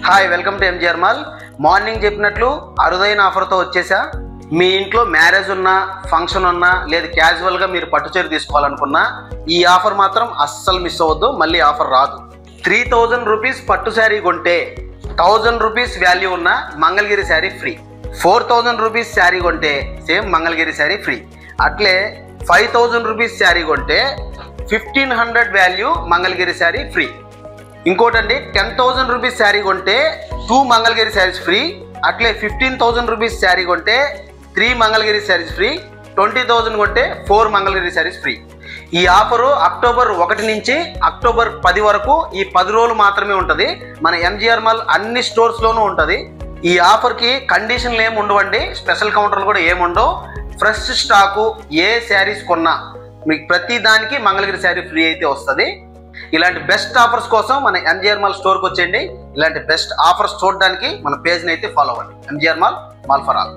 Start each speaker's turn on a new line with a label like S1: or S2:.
S1: Hi welcome to MGR mall. Morning చెప్పినట్లు అరుదైన ఆఫర్తో వచ్చేసా. మీ ఇంట్లో మ్యారేజ్ ఉన్నా, ఫంక్షన్ ఉన్నా, లేదు క్యాజువల్గా మీరు పట్టుచీర తీసుకోవాలనుకున్నా ఈ ఆఫర్ మాత్రం అస్సలు మిస్ అవ్వద్దు. మళ్ళీ ఆఫర్ రాదు. 3000 రూపీస్ పట్టు శారీ కొంటే 1000 రూపీస్ వాల్యూ ఉన్న మంగళగిరి శారీ ఫ్రీ. 4000 రూపీస్ శారీ కొంటే సేమ్ మంగళగిరి శారీ ఫ్రీ. అట్లే 5000 రూపీస్ శారీ కొంటే 1500 వాల్యూ మంగళగిరి శారీ ఫ్రీ. ఇంకోటండి, 10,000 రూపీస్ శారీ కొంటే 2 మంగళగిరి శారీస్ ఫ్రీ. అట్లే 15,000 రూపీస్ శారీ కొంటే 3 మంగళగిరి శారీస్ ఫ్రీ. 20,000 కొంటే 4 మంగళగిరి శారీస్ ఫ్రీ. ఈ ఆఫరు అక్టోబర్ 1 నుంచి అక్టోబర్ 10 వరకు ఈ 10 రోజులు మాత్రమే ఉంటుంది. మన ఎంజీఆర్ మాల్ అన్ని స్టోర్స్లోనూ ఉంటుంది. ఈ ఆఫర్కి కండిషన్లు ఏమి ఉండవండి, స్పెషల్ కౌంటర్లు కూడా ఏముండవు. ఫ్రెష్ స్టాకు ఏ శారీస్ కొన్నా మీకు ప్రతి దానికి మంగళగిరి శారీ ఫ్రీ అయితే వస్తుంది. ఇలాంటి బెస్ట్ ఆఫర్స్ కోసం మన ఎంజీఆర్ మాల్ స్టోర్కి వచ్చేయండి. ఇలాంటి బెస్ట్ ఆఫర్స్ చూడడానికి మన పేజ్ని అయితే ఫాలో అవ్వండి. MGR mall, mall for all.